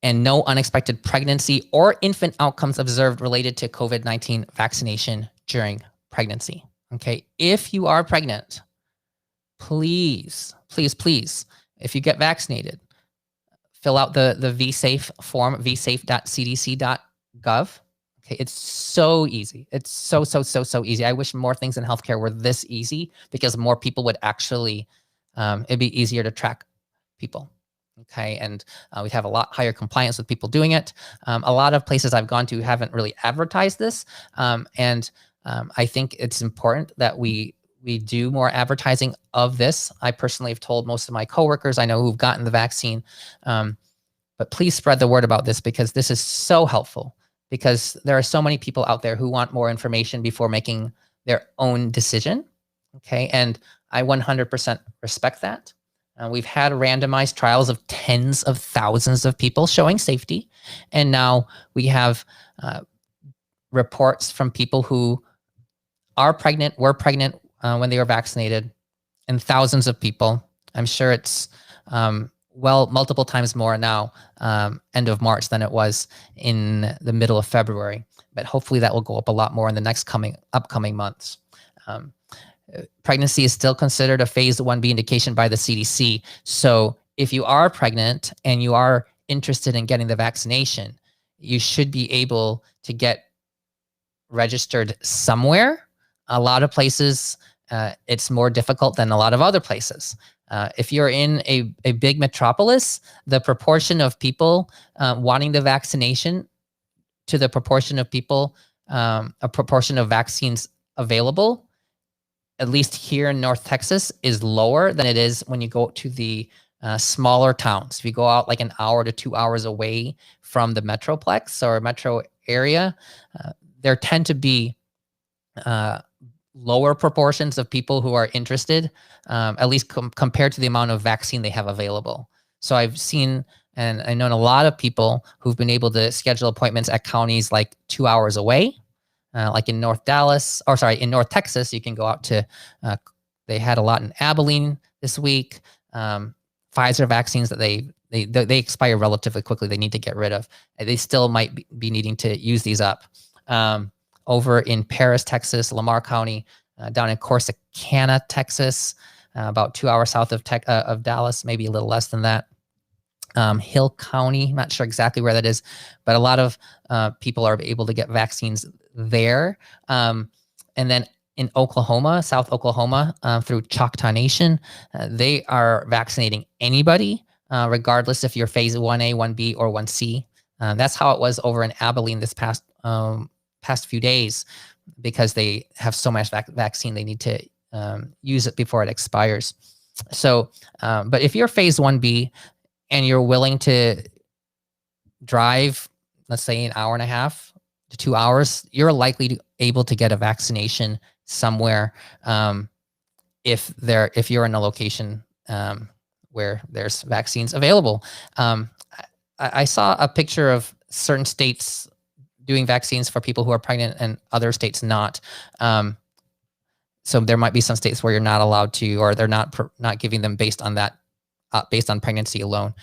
And no unexpected pregnancy or infant outcomes observed related to COVID-19 vaccination during pregnancy. Okay. If you are pregnant, please, please, please, if you get vaccinated, fill out the vSafe form, vsafe.cdc.gov. Okay, it's so easy. It's so easy. I wish more things in healthcare were this easy, because more people would actually, it'd be easier to track people. Okay, and we'd have a lot higher compliance with people doing it. A lot of places I've gone to haven't really advertised this, and I think it's important that we do more advertising of this. I personally have told most of my coworkers I know who've gotten the vaccine, but please spread the word about this, because this is so helpful, because there are so many people out there who want more information before making their own decision. Okay, and I 100% respect that. We've had randomized trials of tens of thousands of people showing safety, and now we have reports from people who are pregnant, were pregnant when they were vaccinated, and thousands of people. I'm sure it's multiple times more now, end of March, than it was in the middle of February. But hopefully that will go up a lot more in the next upcoming months. Pregnancy is still considered a phase 1B indication by the CDC. So if you are pregnant and you are interested in getting the vaccination, you should be able to get registered somewhere. A lot of places, it's more difficult than a lot of other places. If you're in a big metropolis, the proportion of people wanting the vaccination to the proportion of people, a proportion of vaccines available, at least here in North Texas, is lower than it is when you go to the smaller towns. If you go out like an hour to 2 hours away from the metroplex or metro area, there tend to be lower proportions of people who are interested, at least compared to the amount of vaccine they have available. So I've seen, and I know a lot of people who've been able to schedule appointments at counties like 2 hours away, like in North Texas, you can go out to, they had a lot in Abilene this week. Pfizer vaccines that they expire relatively quickly, they need to get rid of. They still might be needing to use these up. Over in Paris, Texas, Lamar County, down in Corsicana, Texas, about 2 hours south of Dallas, maybe a little less than that. Hill County, not sure exactly where that is, but a lot of people are able to get vaccines there. And then in Oklahoma, South Oklahoma, through Choctaw Nation, they are vaccinating anybody, regardless if you're phase 1A, 1B, or 1C. That's how it was over in Abilene this past few days, because they have so much vaccine, they need to use it before it expires. So, but if you're phase 1B and you're willing to drive, let's say an hour and a half to 2 hours, you're likely able to get a vaccination somewhere, if you're in a location where there's vaccines available. I saw a picture of certain states doing vaccines for people who are pregnant and other states not. So there might be some states where you're not allowed to, or they're not giving them based on that, based on pregnancy alone.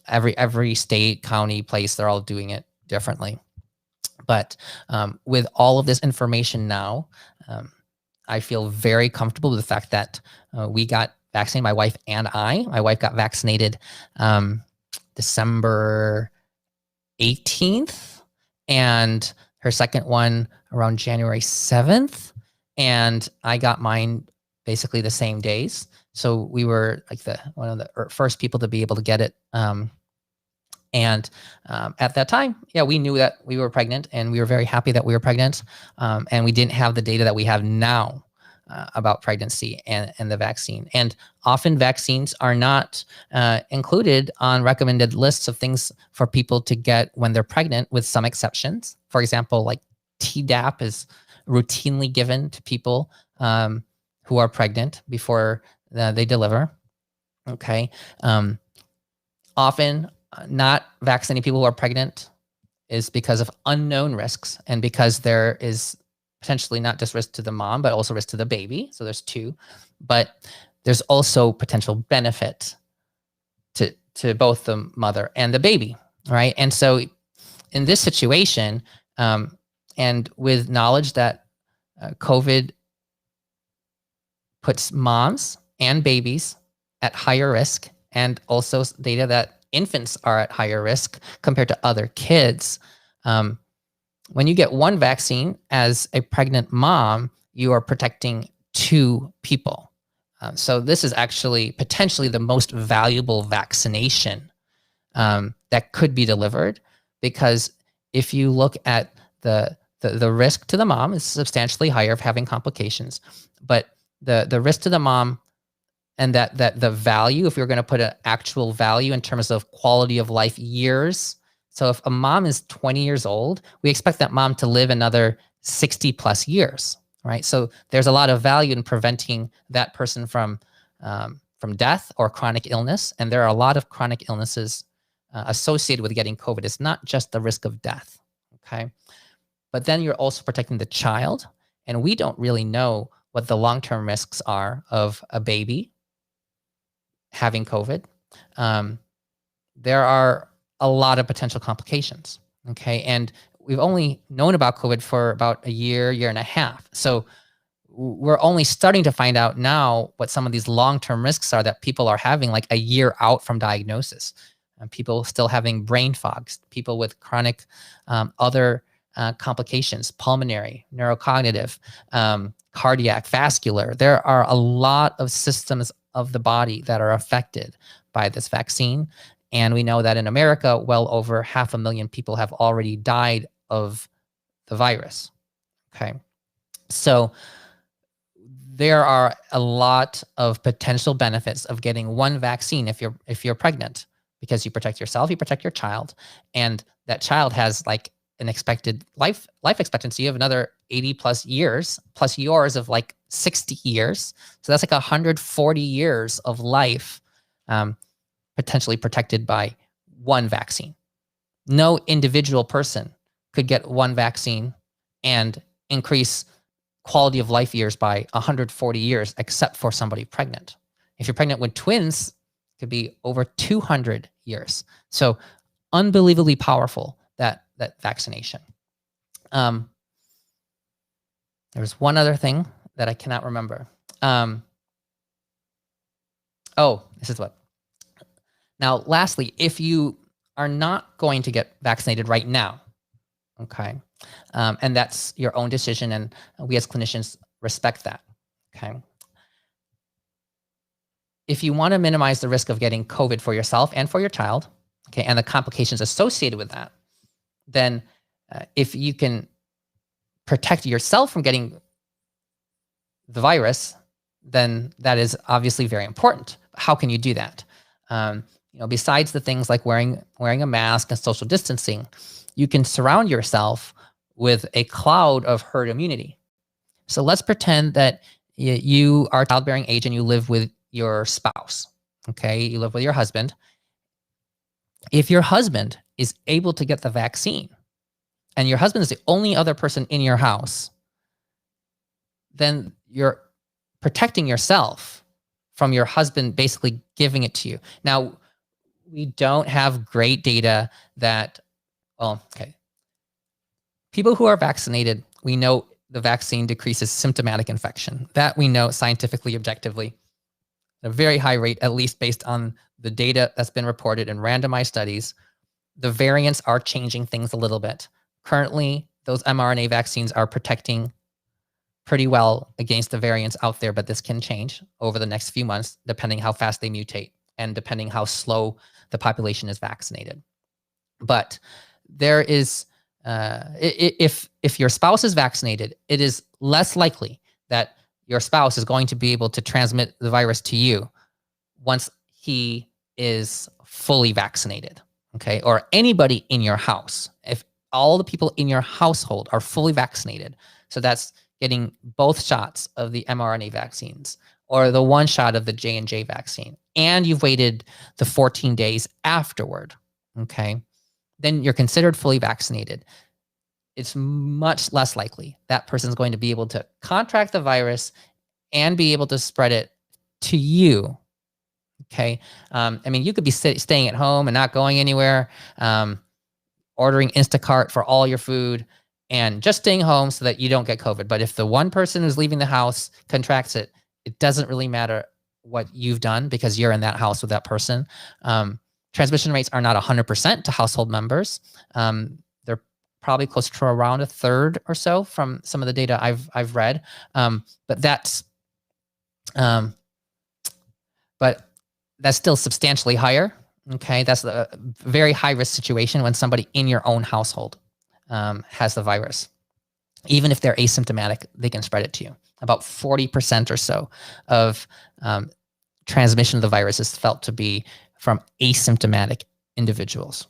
Every state, county, place, they're all doing it differently. But with all of this information now, I feel very comfortable with the fact that we got vaccinated, my wife and I. My wife got vaccinated December 18th, and her second one around January 7th. And I got mine basically the same days. So we were like one of the first people to be able to get it. And at that time, yeah, we knew that we were pregnant, and we were very happy that we were pregnant. And we didn't have the data that we have now about pregnancy and the vaccine. And often vaccines are not included on recommended lists of things for people to get when they're pregnant, with some exceptions. For example, like Tdap is routinely given to people who are pregnant before they deliver. Okay. Often not vaccinating people who are pregnant is because of unknown risks, and because there is potentially not just risk to the mom, but also risk to the baby. So there's two, but there's also potential benefit to both the mother and the baby, right? And so in this situation, and with knowledge that COVID puts moms and babies at higher risk, and also data that infants are at higher risk compared to other kids. When you get one vaccine as a pregnant mom, you are protecting two people. So this is actually potentially the most valuable vaccination that could be delivered, because if you look at the risk to the mom is substantially higher of having complications, but the risk to the mom, and that the value, if you're going to put an actual value in terms of quality of life years. So if a mom is 20 years old, we expect that mom to live another 60 plus years, right? So there's a lot of value in preventing that person from death or chronic illness. And there are a lot of chronic illnesses associated with getting COVID. It's not just the risk of death, okay? But then you're also protecting the child. And we don't really know what the long-term risks are of a baby having COVID. There are a lot of potential complications, okay? And we've only known about COVID for about a year and a half. So we're only starting to find out now what some of these long-term risks are that people are having like a year out from diagnosis. People still having brain fogs, people with chronic other complications, pulmonary, neurocognitive, cardiac, vascular. There are a lot of systems of the body that are affected by this vaccine. And we know that in America, well over 500,000 people have already died of the virus. Okay. So there are a lot of potential benefits of getting one vaccine if you're pregnant, because you protect yourself, you protect your child, and that child has like an expected life expectancy of another 80 plus years, plus yours of like 60 years. So that's like 140 years of life potentially protected by one vaccine. No individual person could get one vaccine and increase quality of life years by 140 years, except for somebody pregnant. If you're pregnant with twins, it could be over 200 years. So unbelievably powerful, that vaccination. There's one other thing that I cannot remember. This is what. Now, lastly, if you are not going to get vaccinated right now, okay, and that's your own decision, and we as clinicians respect that, okay? If you want to minimize the risk of getting COVID for yourself and for your child, okay, and the complications associated with that, then if you can protect yourself from getting the virus, then that is obviously very important. How can you do that? Besides the things like wearing a mask and social distancing, you can surround yourself with a cloud of herd immunity. So let's pretend that you are childbearing age and you live with your spouse, okay? You live with your husband. If your husband is able to get the vaccine, and your husband is the only other person in your house, then you're protecting yourself from your husband basically giving it to you. Now, we don't have great data that, people who are vaccinated, we know the vaccine decreases symptomatic infection. That we know scientifically, objectively, at a very high rate, at least based on the data that's been reported in randomized studies. The variants are changing things a little bit. Currently, those mRNA vaccines are protecting pretty well against the variants out there, but this can change over the next few months, depending how fast they mutate and depending how slow the population is vaccinated. But there is, if your spouse is vaccinated, it is less likely that your spouse is going to be able to transmit the virus to you once he is fully vaccinated, okay? Or anybody in your house. If all the people in your household are fully vaccinated, so that's getting both shots of the mRNA vaccines or the one shot of the J&J vaccine, and you've waited the 14 days afterward, okay, then you're considered fully vaccinated. It's much less likely that person's going to be able to contract the virus and be able to spread it to you. Okay. I mean, you could be staying at home and not going anywhere, ordering Instacart for all your food and just staying home so that you don't get COVID. But if the one person who's leaving the house contracts it, it doesn't really matter what you've done because you're in that house with that person. Transmission rates are not 100% to household members. They're probably close to around a third or so from some of the data I've read. But that's still substantially higher. Okay, that's a very high risk situation when somebody in your own household has the virus. Even if they're asymptomatic, they can spread it to you. About 40% or so of transmission of the virus is felt to be from asymptomatic individuals.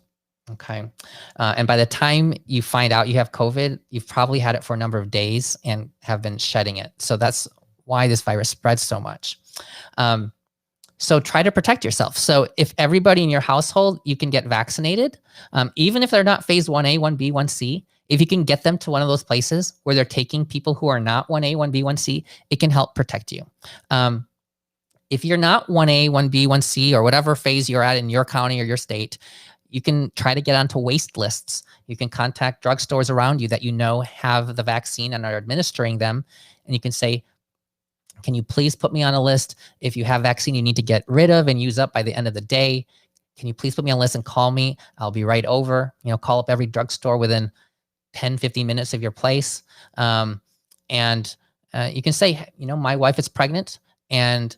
Okay, and by the time you find out you have COVID, you've probably had it for a number of days and have been shedding it. So that's why this virus spreads so much. So try to protect yourself. So if everybody in your household, you can get vaccinated, even if they're not phase 1A, 1B, 1C, if you can get them to one of those places where they're taking people who are not 1A, 1B, 1C, it can help protect you. If you're not 1A, 1B, 1C, or whatever phase you're at in your county or your state, you can try to get onto waste lists. You can contact drugstores around you that you know have the vaccine and are administering them. And you can say, can you please put me on a list? If you have vaccine you need to get rid of and use up by the end of the day, can you please put me on a list and call me? I'll be right over. Call up every drugstore within 10, 15 minutes of your place. And you can say, my wife is pregnant and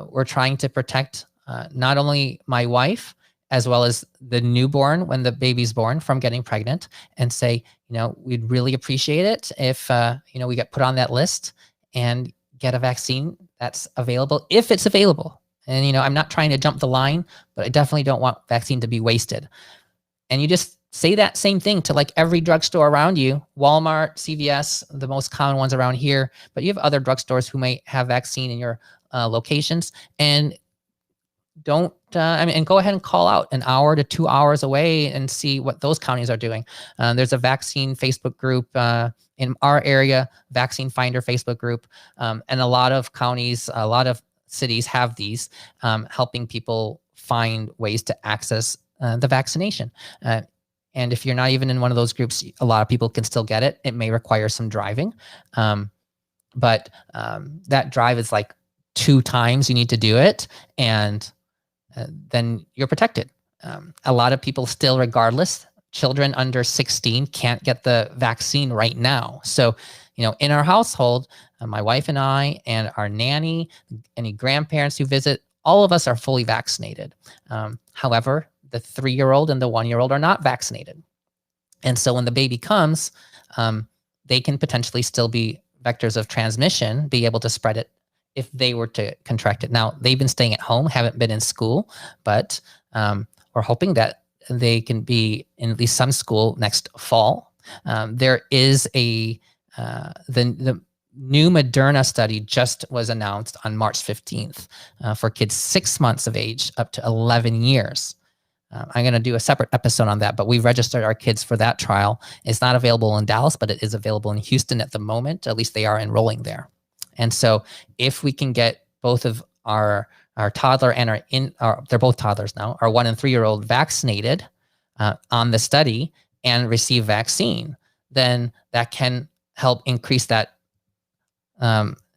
we're trying to protect not only my wife, as well as the newborn when the baby's born from getting pregnant, and say, we'd really appreciate it if, we get put on that list and get a vaccine that's available, if it's available. And, I'm not trying to jump the line, but I definitely don't want vaccine to be wasted. And you just say that same thing to like every drugstore around you, Walmart, CVS, the most common ones around here, but you have other drugstores who may have vaccine in your locations, and and go ahead and call out an hour to 2 hours away and see what those counties are doing. There's a vaccine Facebook group in our area, Vaccine Finder Facebook group, and a lot of counties, a lot of cities have these, helping people find ways to access the vaccination. And if you're not even in one of those groups, a lot of people can still get it. It may require some driving, but that drive is like 2 times you need to do it, and then you're protected. A lot of people still, regardless, children under 16 can't get the vaccine right now. So, in our household, my wife and I and our nanny, any grandparents who visit, all of us are fully vaccinated. However, the 3-year-old and the 1-year-old are not vaccinated. And so when the baby comes, they can potentially still be vectors of transmission, be able to spread it if they were to contract it. Now, they've been staying at home, haven't been in school, but we're hoping that they can be in at least some school next fall. There is the new Mrna study just was announced on March 15th for kids 6 months of age up to 11 years. I'm going to do a separate episode on that, but we've registered our kids for that trial. It's not available in Dallas, but it is available in Houston at the moment. At least they are enrolling there. And so if we can get both of our toddler and they're both toddlers now, our 1 and 3-year-old vaccinated on the study and receive vaccine, then that can help increase that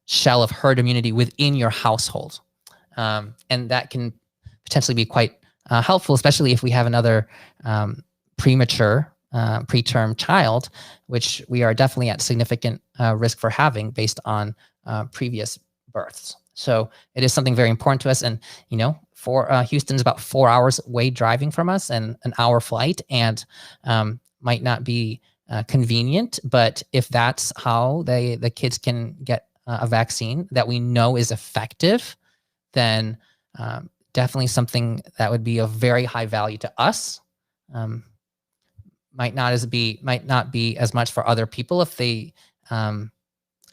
shell of herd immunity within your household. And that can potentially be quite helpful, especially if we have another premature, preterm child, which we are definitely at significant risk for having based on previous births. So it is something very important to us. And, for Houston's about 4 hours away driving from us and an hour flight, and might not be convenient, but if that's how the kids can get a vaccine that we know is effective, then definitely something that would be of very high value to us. Might not be as much for other people if they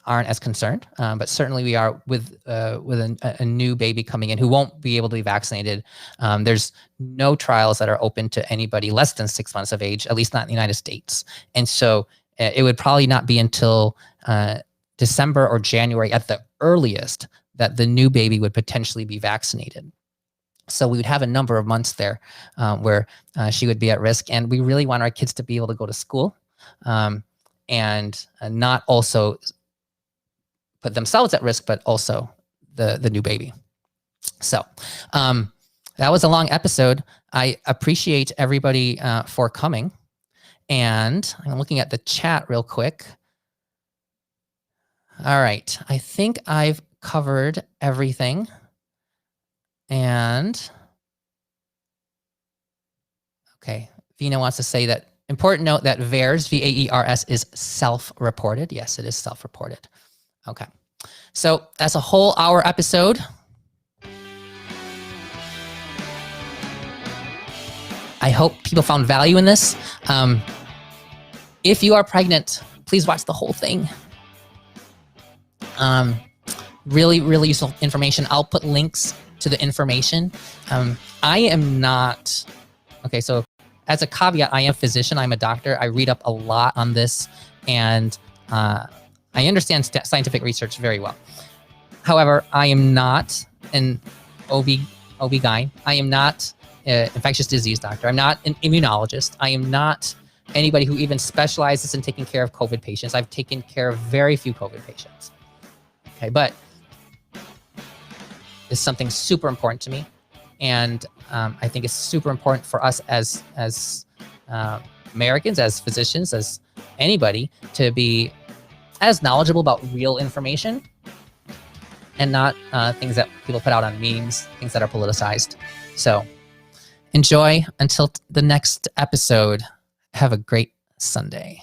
aren't as concerned, but certainly we are with a new baby coming in who won't be able to be vaccinated. There's no trials that are open to anybody less than 6 months of age, at least not in the United States. And so it would probably not be until December or January at the earliest that the new baby would potentially be vaccinated. So we would have a number of months there where she would be at risk. And we really want our kids to be able to go to school and not also put themselves at risk, but also the new baby. So that was a long episode. I appreciate everybody for coming. And I'm looking at the chat real quick. All right. I think I've covered everything. And okay, Vina wants to say that important note that VAERS, VAERS, is self-reported. Yes, it is self-reported. Okay, so that's a whole hour episode. I hope people found value in this. If you are pregnant, please watch the whole thing. Really, really useful information. I'll put links to the information. I am not, okay, so as a caveat, I am a physician, I'm a doctor. I read up a lot on this, and I understand scientific research very well. However, I am not an OB-GYN. I am not an infectious disease doctor. I'm not an immunologist. I am not anybody who even specializes in taking care of COVID patients. I've taken care of very few COVID patients. Okay, but it's something super important to me. And I think it's super important for us as Americans, as physicians, as anybody, to be as knowledgeable about real information and not things that people put out on memes, things that are politicized. So enjoy until the next episode. Have a great Sunday.